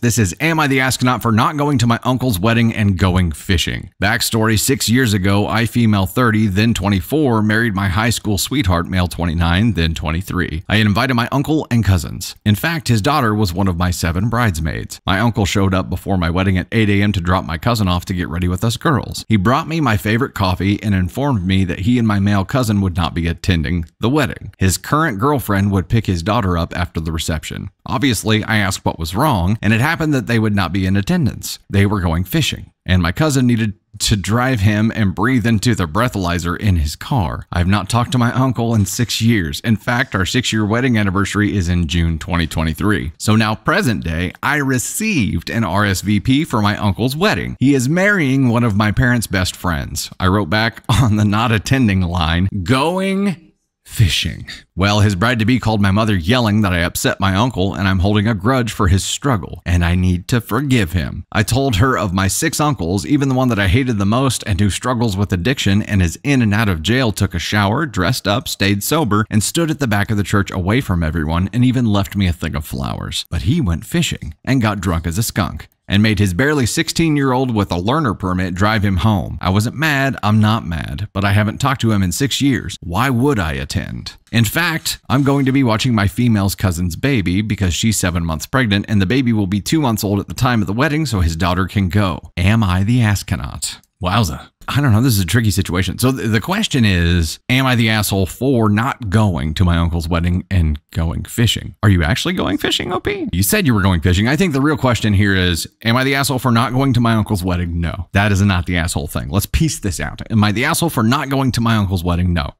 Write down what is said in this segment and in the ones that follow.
This is Am I the Astronaut for not going to my uncle's wedding and going fishing? Backstory: 6 years ago, I, female 30, then 24, married my high school sweetheart, male 29, then 23. I had invited my uncle and cousins. In fact, his daughter was one of my 7 bridesmaids. My uncle showed up before my wedding at 8 a.m. to drop my cousin off to get ready with us girls. He brought me my favorite coffee and informed me that he and my male cousin would not be attending the wedding. His current girlfriend would pick his daughter up after the reception. Obviously, I asked what was wrong, and it happened that they would not be in attendance. They were going fishing, and my cousin needed to drive him and breathe into the breathalyzer in his car. I have not talked to my uncle in 6 years. In fact, our 6-year wedding anniversary is in June 2023. So now, present day, I received an RSVP for my uncle's wedding. He is marrying one of my parents' best friends. I wrote back on the not attending line, going fishing. Well, his bride-to-be called my mother, yelling that I upset my uncle and I'm holding a grudge for his struggle and I need to forgive him. I told her of my 6 uncles, even the one that I hated the most and who struggles with addiction and is in and out of jail, took a shower, dressed up, stayed sober, and stood at the back of the church away from everyone and even left me a thing of flowers. But he went fishing and got drunk as a skunk and made his barely 16-year-old with a learner permit drive him home. I wasn't mad, I'm not mad, but I haven't talked to him in 6 years. Why would I attend? In fact, I'm going to be watching my female's cousin's baby because she's 7 months pregnant and the baby will be 2 months old at the time of the wedding, so his daughter can go. Am I the astronaut? Wowza. I don't know, this is a tricky situation. So the question is, am I the asshole for not going to my uncle's wedding and going fishing? Are you actually going fishing, OP? You said you were going fishing. I think the real question here is, am I the asshole for not going to my uncle's wedding? No, that is not the asshole thing. Let's piece this out. Am I the asshole for not going to my uncle's wedding? No,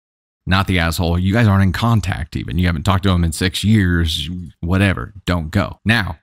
not the asshole. You guys aren't in contact even. You haven't talked to him in 6 years, whatever. Don't go. Now,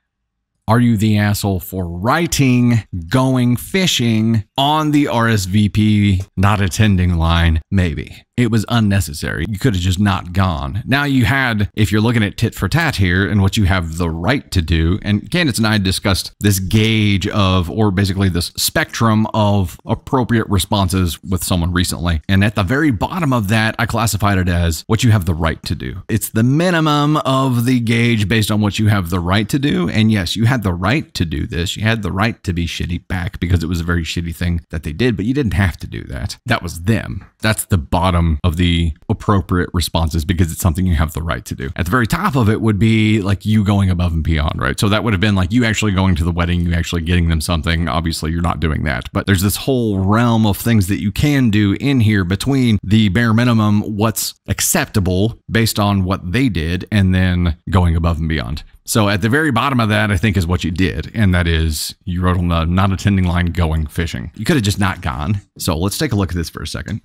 are you the asshole for writing going fishing on the RSVP not attending line? Maybe. It was unnecessary. You could have just not gone. Now you had, if you're looking at tit for tat here and what you have the right to do, and Candace and I discussed this gauge of, or basically this spectrum of appropriate responses with someone recently. And at the very bottom of that, I classified it as what you have the right to do. It's the minimum of the gauge based on what you have the right to do. And yes, you had the right to do this. You had the right to be shitty back because it was a very shitty thing that they did, but you didn't have to do that. That was them. That's the bottom of the appropriate responses because it's something you have the right to do. At the very top of it would be like you going above and beyond, right? So that would have been like you actually going to the wedding, you actually getting them something. Obviously, you're not doing that, but there's this whole realm of things that you can do in here between the bare minimum, what's acceptable based on what they did, and then going above and beyond. So at the very bottom of that, I think is what you did. And that is you wrote on the not attending line going fishing. You could have just not gone. So let's take a look at this for a second.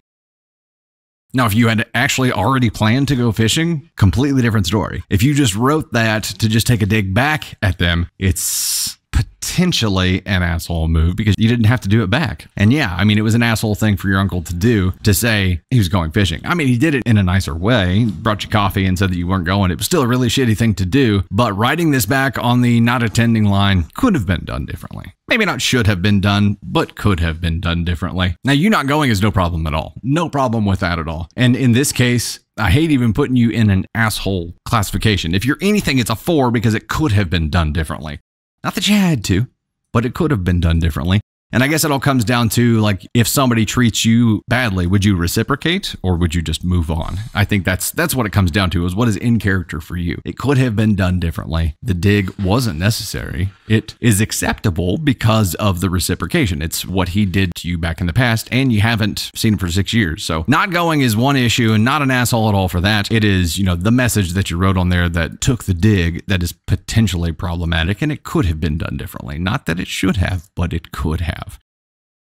Now, if you had actually already planned to go fishing, completely different story. If you just wrote that to just take a dig back at them, it's potentially an asshole move because you didn't have to do it back. And yeah, I mean, it was an asshole thing for your uncle to do, to say he was going fishing. I mean, he did it in a nicer way, brought you coffee and said that you weren't going. It was still a really shitty thing to do, but writing this back on the not attending line could have been done differently. Maybe not should have been done, but could have been done differently. Now, you not going is no problem at all. No problem with that at all. And in this case, I hate even putting you in an asshole classification. If you're anything, it's a 4 because it could have been done differently. Not that you had to, but it could have been done differently. And I guess it all comes down to, like, if somebody treats you badly, would you reciprocate or would you just move on? I think that's what it comes down to, is what is in character for you. It could have been done differently. The dig wasn't necessary. It is acceptable because of the reciprocation. It's what he did to you back in the past, and you haven't seen him for 6 years. So not going is one issue, and not an asshole at all for that. It is, you know, the message that you wrote on there that took the dig that is potentially problematic, and it could have been done differently. Not that it should have, but it could have.